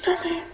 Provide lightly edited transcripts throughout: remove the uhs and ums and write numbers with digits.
Okay.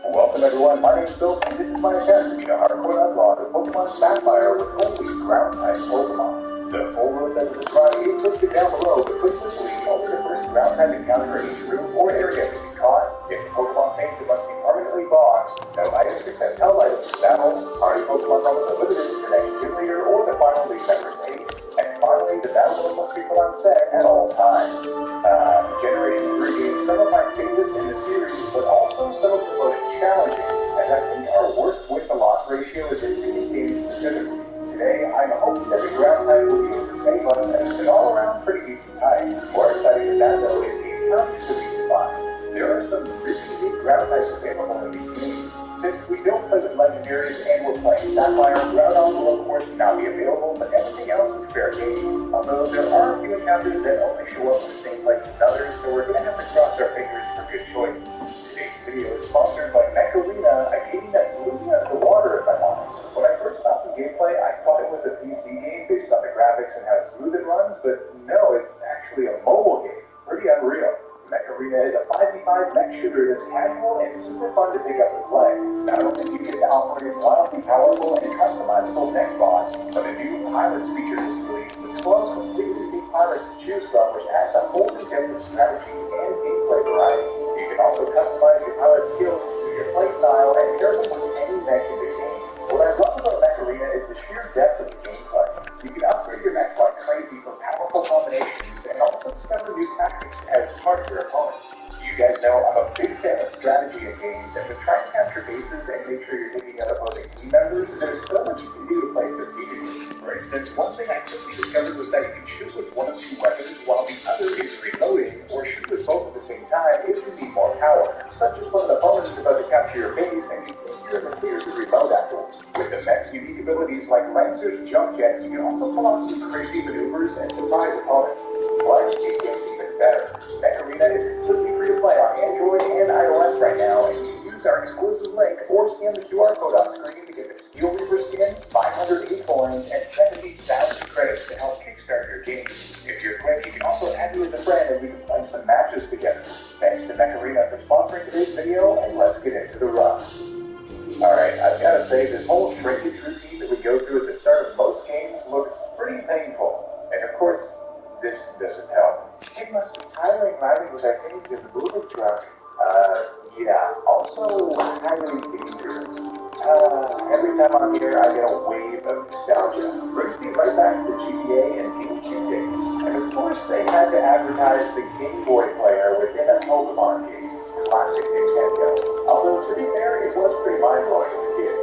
Welcome everyone, my name is Bill, and this is my attempt to be a hardcore outlaw to Pokemon Sapphire with only ground-type Pokemon. The full rule set of this run is listed down below, but put simply, only the first ground type encounter in each room or area can be caught. If the Pokemon faints, it must be permanently boxed. No items except held items in battle. Party Pokemon levels are limited to the next gym leader or the final league member's pace. And finally, the battle mode must be put on set at all times. Generation 3 games some of my favorites in the series, but also some of the most challenging, as I think our worst win-to-loss ratio is in these games specifically. Today, I'm hoping that the ground type will be able to save us, and it's an all-around pretty decent type. More exciting than that, though, is the encounters to these spots. There are some really unique ground types available in these games. Since we don't play with legendaries and we're playing Sapphire, Groudon will of course not be available, but everything else is fair game. Although there are a few encounters that only show up in the same place as others, so we're going to have to cross our fingers for good choices. Today's video is sponsored by Mech Arena, a game that blew me out of the water, if I'm honest. When I first saw some gameplay, I thought it was a PC game based on the graphics and how smooth it runs, but no, it's actually a mobile game. Pretty unreal. Mech Arena is a 5v5 mech shooter that's casual and super fun to pick up and play. Not only do you get to operate wildly powerful and customizable mech bots, but a new pilots feature is released with 12 completely unique pilots to choose from, which adds a whole new depth of strategy and gameplay variety. You can also customize your pilot skills to suit your playstyle and pair them with any mech in the game. What I love about Mech Arena is the sheer depth of the gameplay. You can upgrade your mechs like crazy for powerful combinations and also discover new tactics as part of your opponents. You guys know I'm a big fan of strategy in games, and to try and capture bases and make sure you're taking out opposing team members, there's so much you can do to play strategically. For instance, one thing I quickly discovered was that you can shoot with one of two weapons while the other is reloading, or shoot with both at the same time if you need more power. Such as when an opponent is about to capture your base and you think you're in the clear to reload afterwards. With the mech's unique abilities like Lancer's jump jets, you can also pull off some crazy maneuvers and surprise opponents. But it gets even better. Mech Arena is completely free to play on Android and iOS right now, and you can use our exclusive link or scan the QR code on screen to get the Steel Reaper skin, 580 coins, and 70,000 credits to help kickstart your game. If you're quick, you can also add me as a friend and we can play some matches together. Thanks to Mech Arena for sponsoring today's video, and let's get into the run. Alright, I've got to say, this whole shrinkage routine that we go through at the start of most games looks pretty painful. And of course, this doesn't help. It must be tiring riding with our things in the moving truck. Yeah. Also, highly dangerous. Every time I'm here, I get a wave of nostalgia. Brings me right back to the GTA and GameCube days. And of course, they had to advertise the Game Boy player within a Pokemon game. Classic Nintendo. Although, to be fair, it was pretty mind-blowing as a kid.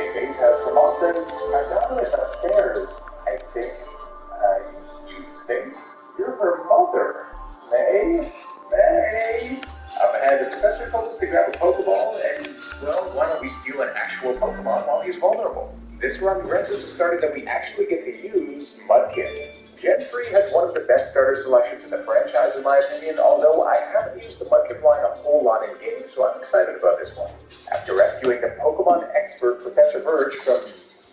In May's house, her mom says, "My daughter is upstairs, I think." You think? You're her mother. May? Up ahead, the professor told us to grab a Pokeball, and, well, why don't we steal an actual Pokemon while he's vulnerable? This run grants us a starter that we actually get to use, Mudkip. Gen 3 has one of the best starter selections in the franchise, in my opinion, although I haven't used the Mudkip line a whole lot in games, so I'm excited about this one. After rescuing the Pokemon expert Professor Verge from,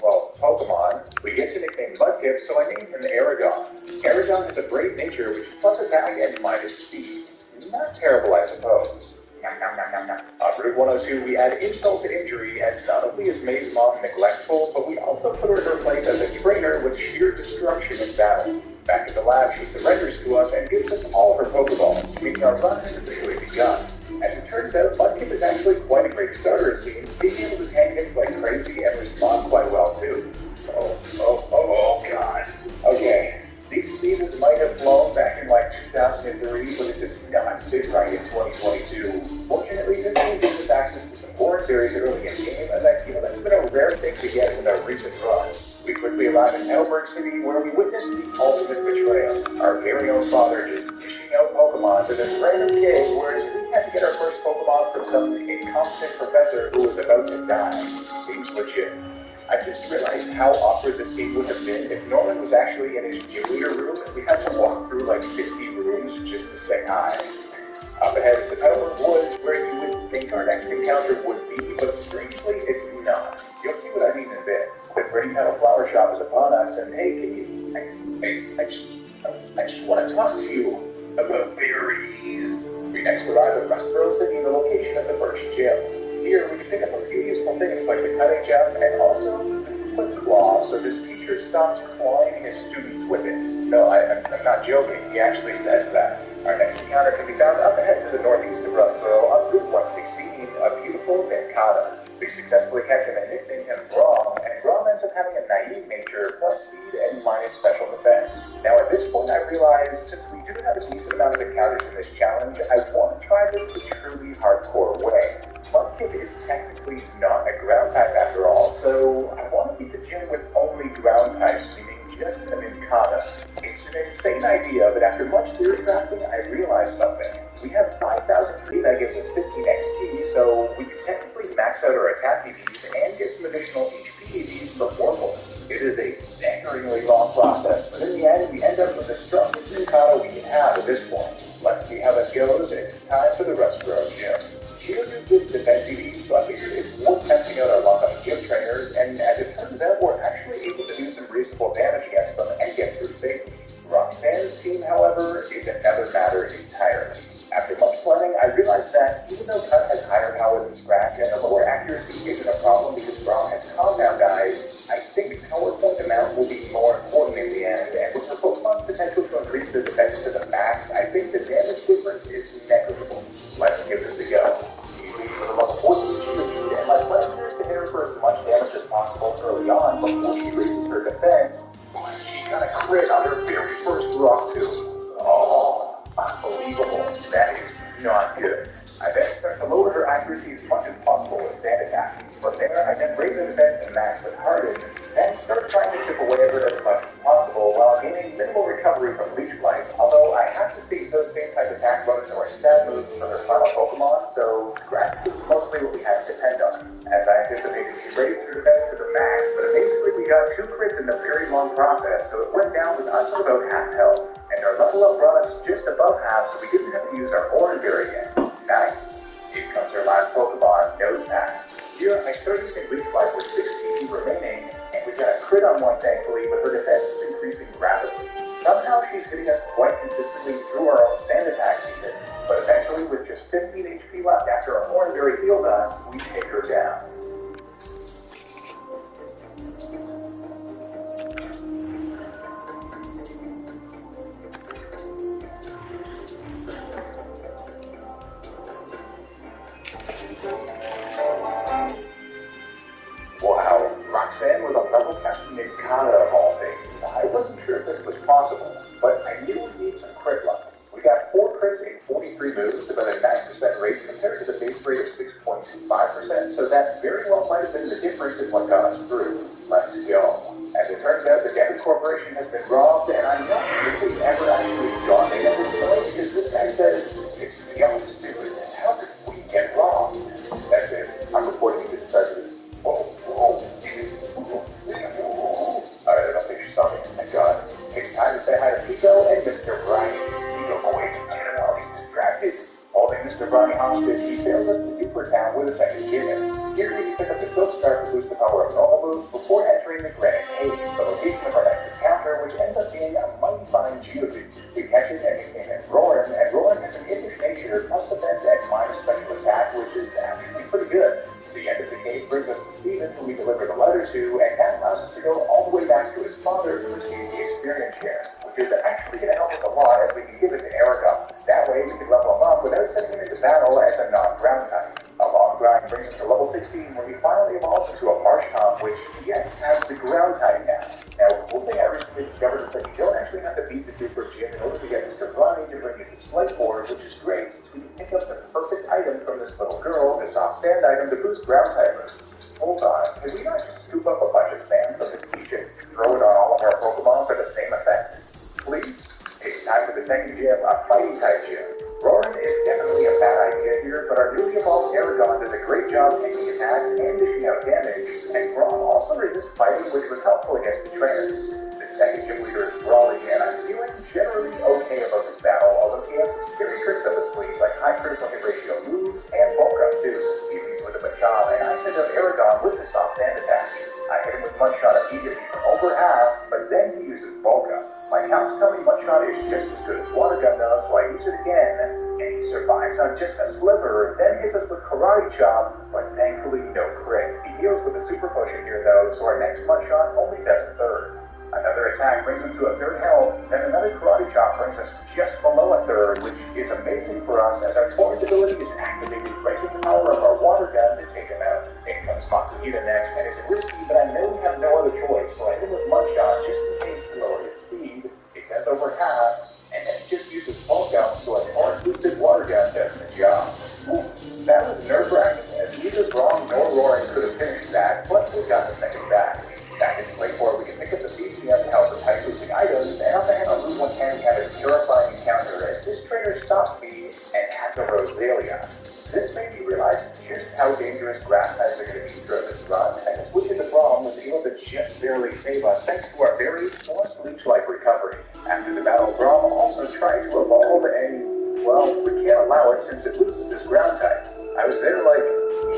well, Pokemon, we get to nickname Mudkip, so I named him Aragon. Aragon has a brave nature, which plus attack and minus speed. Not terrible, I suppose. On Route 102, we add insult to injury, as not only is May's mom neglectful, but we also put her in her place as a trainer with sheer destruction in battle. Back at the lab, she surrenders to us and gives us all her Pokeballs, meaning our run has officially begun. As it turns out, Mudkip is actually quite a great starter, it seems, being able to tank hits like crazy and respond quite well, too. Oh, God. Okay. These speeds might have flown back in like 2003, but it does not sit right in 2022. Fortunately, this game gives us access to some foreign berries early in game, as I feel that's been a rare thing to get with our recent run. We quickly arrive in Heidelberg City, where we witness the ultimate betrayal. Our very own father just dishing out Pokemon to this random kid, whereas we had to get our first Pokemon from some incompetent professor who was about to die. Seems legit. I just realized how awkward the scene would have been if Norman was actually in his junior room and we had to walk through like 50 rooms just to say hi. Up ahead is the Heidelberg Woods, where you would think our next encounter would be, but strangely it's not. You'll see what I mean in a bit. The Pretty Metal Flower Shop is upon us, and hey, can you... I just want to talk to you about berries. We next arrive at Rustboro City, the location of the first gym. Here, we can pick up a few useful things like the cutting gem and also the Cliff Claw, so this teacher stops clawing No, I'm not joking. He actually says that. Our next encounter can be found up ahead to the northeast of Rustboro on Route 116, a beautiful Mancada. We successfully catch him and nickname him Grom, and Grom ends up having a naive nature, plus speed and minus special defense. Now at this point I realize, since we do have a decent amount of encounters in this challenge, I want to try this the truly hardcore way. Mudkip is technically not a ground type after all, so I want to beat the gym with only ground types, meaning just an Incada. It's an insane idea, but after much theory crafting, I realized something. We have 5,000 free, that gives us 15 XP, so we can technically max out our attack EVs and get some additional HP EVs from Warble. It is a staggeringly long process, but in the end, we end up with the strongest Incada we can have at this point. Let's see how this goes, and it's time for the Rustboro gym. Geodude gives defense EVs, so I figured it's worth testing out our luck on gym trainers, and as it turns out, we're actually able to do some reasonable damage against them and get through safely. Roxanne's team, however, is another matter entirely. After much planning, I realized that even though Cut has higher power than Scratch and a lower accuracy isn't a problem because Grom has compound dies, I think power point amount will be more important in the end, and with her Pokemon's potential to increase their defense to the max, I think the damage difference is negligible. Let's give this a go. She leads with a level 14 Geodude, and my plan here is to hit her for as much damage as possible early on before she raises her defense. She got a crit on her very first rock too. Oh, unbelievable. That is not good. I then start to lower her accuracy as much as possible with sand attack. From there, I then raise her defense to max with Harden, and start trying to chip away at her as much as possible while gaining minimal recovery from Leech Life, although I have to save those same type attack bonus or stab moves for her final Pokemon, so Scratch is mostly what we have to depend on. As I anticipated, she raised her defense to the max, but basically we got 2 crits in a very long process, so it went down with us at about half health, and our level up brought us just above half, so we didn't have to use our Orange Berry again. Nice. Here comes her last Pokemon, Nosepass. Here, I started using Leech Life with 6 PP remaining, and we got a crit on one thankfully, but her defense is increasing rapidly. Somehow she's hitting us quite consistently through our own stand attacks even, but eventually with just 15 HP left after our Orange Berry healed us, we take her down. Wow, Roxanne with a level testing Incada of all things. I wasn't sure if this was possible, but I knew we'd need some crit luck. We got 4 crits in 43 moves, about a 9% rate compared to the base rate of 6.25%, so that very well might have been the difference in what got us through. Let's go. As it turns out, the Devon Corporation has been robbed, and I'm not sure if we've ever actually gone in at this point, because this guy says, it's beyond stupid. How could we get robbed? That's it. I'm reporting to the president. Whoa. Alright, I don't think she saw me. Thank God. It's time to say hi to Pico and Mr. Briny. Pico away from Canada while he's distracted. Holding Mr. Briny hostage, he sails us to Duper Town with a second gimmick. Here we pick up the Silk Star to boost the power of normal moves before entering the Granite Cave, the location of our next encounter, which ends up being a mighty fine Geodude. We catch it and nickname it Roarin', and Roarin' has an English nature, plus defense and minus special attack, which is actually pretty good. The end of the cave brings us to Steven, who we deliver the letter to, and that allows us to go all the way back to his father to receive the experience share, which is actually going to help us a lot as we can give it to Aragon. That way we can level him up without sending him into battle as a non-ground type. A long grind brings us to level 16, where he finally evolves into a Marshtomp, which, yes, has the ground type now. Now, one thing I recently discovered is that you don't actually have to beat the Duper Gym in order to get Mr. Briny to bring you the Slate Board, which is great, since we can pick up the perfect item from this little girl, the soft sand item, to boost ground type moves. Hold on, can we not just scoop up a bunch of sand from this beach and throw it on all of our Pokemon for the same effect? Please. It's time for the second gym, a fighting type gym. Roaring is definitely a bad idea here, but our newly evolved Aragon does a great job taking attacks and dishing out damage, and Grom also resists fighting, which was helpful against the trainers. The second gym leader is Brawly, and I'm feeling generally okay about this battle, although he has some scary tricks up his sleeve, like high critical hit ratio moves and bulk up too. He leads with a Machop, and I send up Aragon with the soft sand attack. I hit him with Mudshot immediately from over half, but then he uses bulk up. My counts tell me Mudshot is just as good as Water Gun though, so I use it again, and he survives on just a sliver, then hits us with Karate Chop, but thankfully no crit. He heals with a Super Potion here though, so our next Mudshot only does a third. Another attack brings him to a third health, then another karate chop brings us just below a third, which is amazing for us as our forward ability is activated, raising the power of our water gun to take him out. In comes Makuhita next, and it's risky, but I know we have no other choice, so I hit him with mud shot just in case to lower his speed. It does over half, and then just uses bulk out, so a more boosted water gun does the job. Whew, that was nerve-wracking, as neither Braum nor Roaring could have finished that, but we got the second back. Back in play 4, we can pick up the BCM to help with high-boosting items, and on the hand on Route 110 we had a terrifying encounter as this trainer stopped me and had a Rosalia. This made me realize just how dangerous grass types are going to be throughout this run, and the switch into Braum was able to just barely save us thanks to our very forced leech-like recovery. After the battle, Braum also tried to evolve, and, well, we can't allow it since it loses its ground type. I was there like,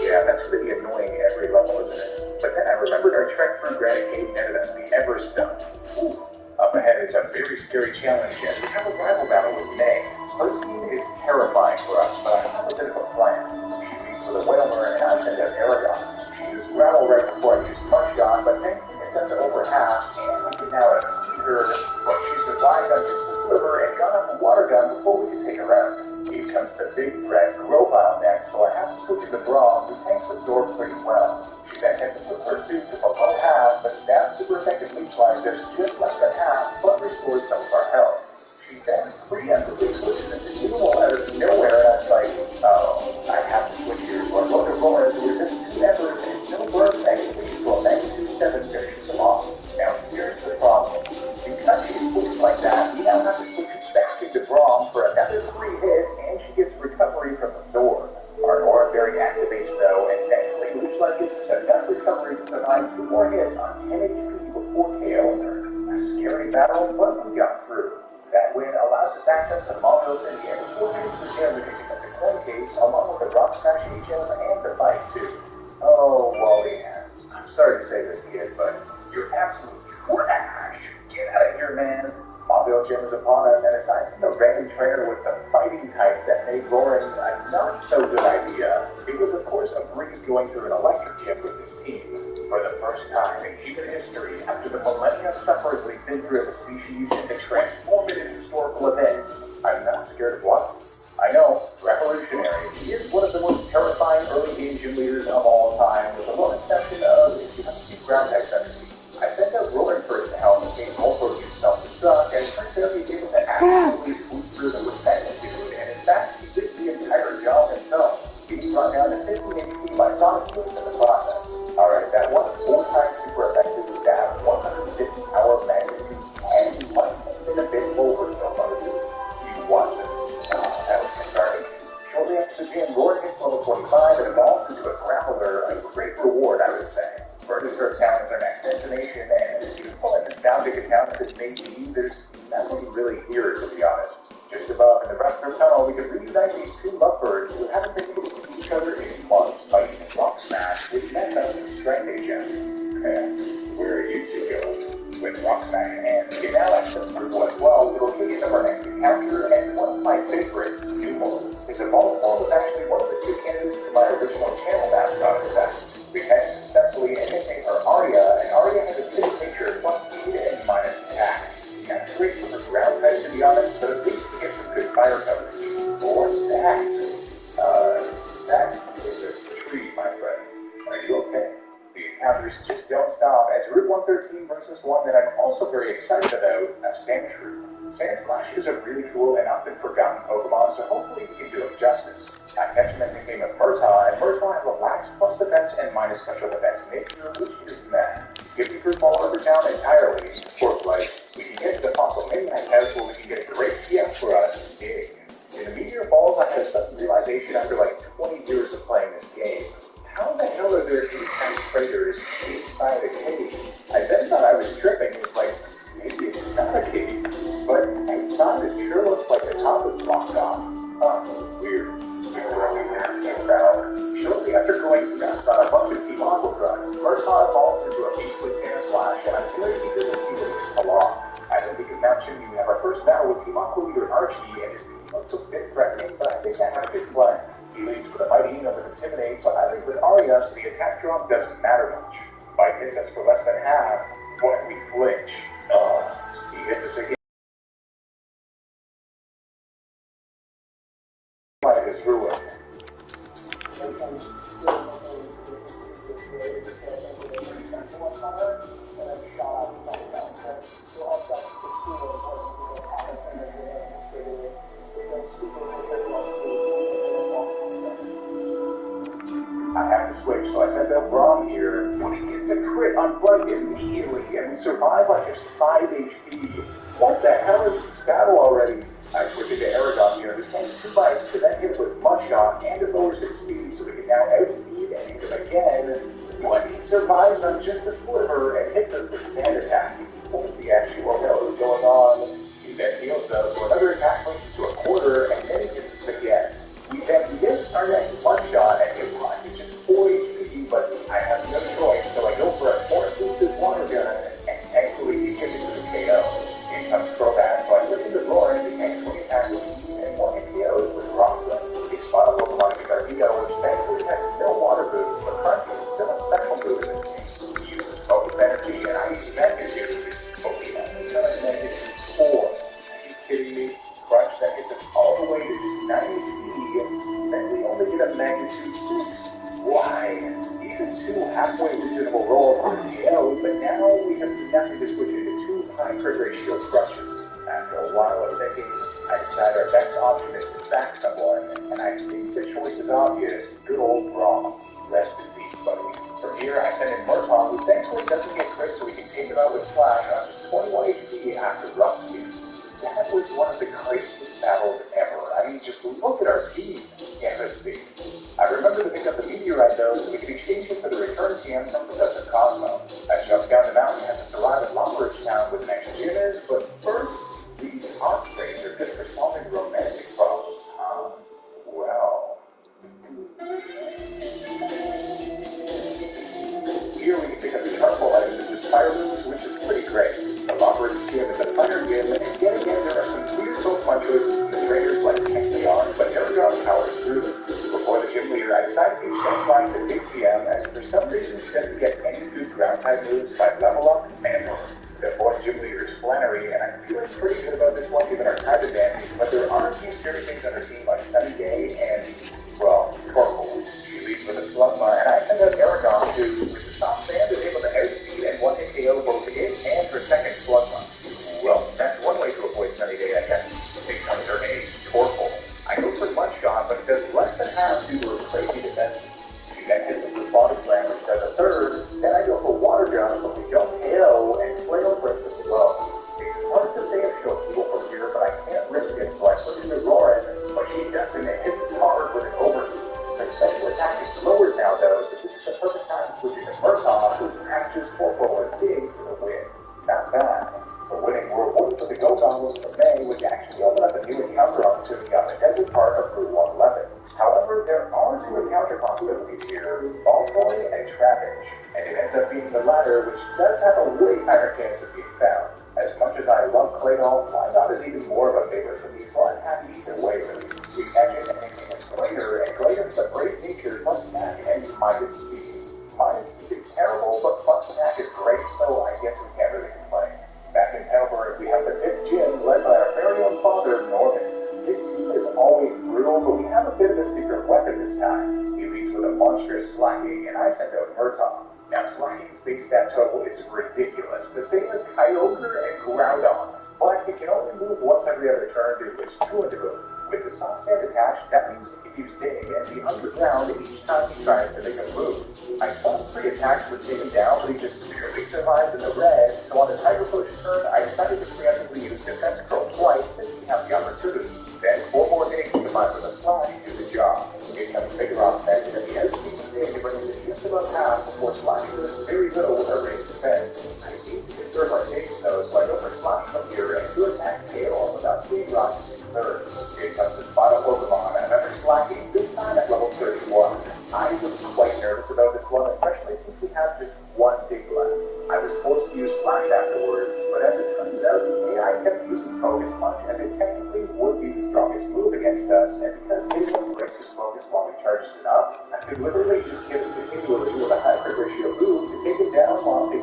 yeah, that's pretty annoying every level, isn't it? But then I remembered our trek through Granite Cave netted us the Everstone. Whew. Up ahead is a very scary challenge as we have a rival battle with May. Her team is terrifying for us, but I have a bit of a plan. She beats for the Whaler, and I send out Aragon. She used gravel right before I used Mud Shot, but thankfully it does it over half, and we can now exceed her, but she survived on just the sliver and got off a water gun before we could take her out. Here comes the big threat, Grovile next, so I have to switch to Braum, who tanks absorb pretty well. She then hits with her suit to below half, but stabs super effective leech line does just less than half, but restores some of our health. She then preemptively switches into Heal out of nowhere, and I was like, oh, I have to switch here. So I go to Roar to resist 2 efforts, and it's no burst negatively, so a magnitude 7 finishes him off. Now here's the problem. Because she switches like that, we now have to switch back into Braum for another 3 hits, and she gets recovery from Absorb. Our Aura Fairy activates though, and thankfully Leech-like gives us enough recovery to survive 2 more hits on 10 HP before KOing her. A scary battle, but we got through. That win allows us access to Mongols in the end before getting to the ceremony to get the coin case, along with the Rock Smash HM and the fight too. Oh, Wally, I'm sorry to say this, kid, but you're absolute trash. Get out of here, man. Mongol Gym is upon us, and aside from the random trainer with the fighting type that made Roaring a not-so-good idea, it was of course a breeze going through an electric gym with his team. For the first time in human history, after the millennia of suffering we've been through as a species and the transformative historical events, I'm not scared of Watson. I know, revolutionary. He is one of the most terrifying early game gym leaders of all time, with the one exception of if you have to keep ground types underneath. I sent out Roaring first to help in case Moltor used self-destruct, and it turns out he was able to absolutely swoop through them with magnitude, and in fact, he did the entire job himself. He brought down to 50 HP by sonic moves in the process. Alright, that was 4 times super effective stab, 150 power magnitude, and he must have been a bit over so much. You watch it. That was concerning. Shortly after the gym, Roaring hits level 25 and evolves into a grappler, a great reward, I would say. Burdenburg Town is our next destination, and as beautiful and nostalgic a town as it may be, there's nothing really here, to be honest. Just above in the Western Tunnel, we can reunite these 2 lovebirds who haven't been able to see each other in months by using Rock Smash, which met us in Strength Agent. Where are you 2 going? With Rock Smash in hand, we can now access Route 112, the location of our next encounter, and one of my favorites, Newmore. His evolved form was actually one of the 2 candidates to my original channel mascot effect. We managed to successfully imitate her Arya, and Arya has a pretty picture plus speed and minus attack. Kind of great for the ground type, to be honest, but at least we get some good fire coverage. 4 stacks. That is a tree, my friend. Are you okay? The encounters just don't stop, as Route 113 brings us one that I'm also very excited about, a Sandshrew. Sandslashers are really cool and often forgotten Pokemon, so hopefully we can do them justice. I catch him in the game of Murtaugh, and Murtaugh has a lax plus defense and minus special defense nature, which is meh. If we group all over down entirely, or like, we can get to the Fossil Midnight House where we can get a great TM for us, dig. In the Meteor Falls, I had a sudden realization after like 20 years of playing this game. How the hell are there 8 times traders inside a cave? I then thought I was tripping, it's like, maybe it's not a cave. But outside it sure looks like the top is blocked off. Huh, weird. Shortly after going through that, saw a bunch of Team Aqua trucks. Murtaugh evolves into a beast with Sandslash, and I'm very eager to see what it's along. As in Beacon Mountain, we have our first battle with Team Aqua leader Archie, and his team looks a bit threatening, but I think I have a good play. He leads with a mighty enough of Intimidate, so I lead with Arya, so the attack drop doesn't matter much. Fight hits us for less than half, but we flinch. on flight immediately, and we survive on just 5 HP. What the hell is this battle already? I switch it to Aragon here, who takes 2 bites to then hit it with Mudshot, and it lowers his speed, so we can now outspeed and hit him again. When he survives on just a sliver and hits us with Sand Attack, what the actual hell is going on? He then heals us, so another attack brings us to a quarter, and then he hits us again. We then miss our next Mudshot, and hit block. It's just 4 HP, but I have no choice, so I go for a force-boosted water gun, and thankfully he hits it with a KO. In comes Crobat, so I flip into Lauren, and thankfully attack with and 1 KOs with Rockland. He spot a Pokemon in Gardino, which thankfully has no water boost, but Crunch is still a special move in this game. He uses focus energy, and I use magnitude. Pokemon is magnitude 4. Are you kidding me? Crunch that hits us all the way to just 90 then we only get a magnitude 6. Why? Even 2 halfway reasonable rolls for the KO, but now we have nothing to switch into 2 high crit ratio crushes. After a while of thinking, I decide our best option is to sack someone, and I think the choice is obvious. Good old Braum. Rest in peace, buddy. From here, I send in Murtaugh, who thankfully doesn't get crit, so we can take him out with Slash on just 21 HP after Rough Speed. That was one of the craziest battles ever. I mean, just look at our team. Canvas speed. I remember to pick up the meteorite though, so we could exchange it for the return TM from Professor Cosmo. I jumped down the mountain and had to arrive at Longridge Town with an extra unit, but first, these ospreys are good for solving romantic problems, huh? Well. Here we can pick up the charcoal items and just fire loose, which is pretty great. The Longridge gym is a fire gym, and yet again there are some weird Pokemon choices in the trainers like Kexleon, but Aragon powers through them. Before the gym leader, I decided to send mine to Big TM, as for some reason she doesn't get any good ground type moves by level up and more. The fourth gym leader is Flannery, and I'm feeling pretty good about this one given our type advantage, but there are a few scary things on our team like Sunny Day and, well, Torkoal. She leads with a Slugma, and I send out Aragon who, with the soft sand, is able to outspeed and 1 hit KO both it and her second Slugma. Well, that's one way to avoid Sunny Day, I guess. It comes her aid, Torkoal. I go for Mudshot, but it does less than half due to her crazy defense. She then hits us with Body Slam, which does a third. Then I go for Water Gun, but we don't KO, and Flail breaks us low. It's hard to say if she'll heal from here, but I can't risk it, so I switch into Roarin, but she doesn't hit us hard with an overheat. Her special attack is lowered now, though, so this is the perfect time to switch into Murtaugh, who catches Torkoal and Dig for the win. Not bad. For winning, we're awarded for the Go Goggles for May, which actually opened up a new encounter opportunity on the desert part of Route 111. However, there are 2 encounter possibilities here, Baltoy and Trapinch, and it ends up being the latter, which does have a way higher chance of being found. As much as I love Claydol, Wynot is even more of a favorite for me, so I'm happy either way, really. We catch it and nickname it Glader, and Glader is a brave nature, plus attack and minus speed. Minus speed is terrible, but plus attack is great, so I guess we can't really complain. Back in Pelborough, we have the 5th gym, led by our very own father, Norman. His team is always brutal, but we have a bit of a secret weapon this time. He leads with a monstrous Slacking, and I send out Murtaugh. Now, Slacking's base stat total is ridiculous, the same as Kyogre and Groudon, but it can only move once every other turn due to its 2 move. With the soft sand attached, that means we can use Dig and be underground each time he tries to make a move. I thought 3 attacks would take him down, but he just barely survives in the red, so on his Hyper Push turn, I decided to preemptively use Defense Curl twice since we have the opportunity. Then 4 more Digs combined with a Slash to do the job. It comes bigger off next, and the outspeed Dig brings it just above half before slashing us very little with our raised defense. I need to conserve our Digs though, so I go for Slash from here and 2 attack KO without Speed Rock in third. It comes to final Pokemon, and another Slacking, this time at level 31. I was quite nervous about this one, especially since we have just 1 Dig left. I was forced to use Slash afterwards, but as it turns out, the AI kept using Focus Punch as it technically would be the strongest move against us, and because Digimon breaks his focus while he charges it up, I could literally just hit him continually with a high crit ratio move to take him down while taking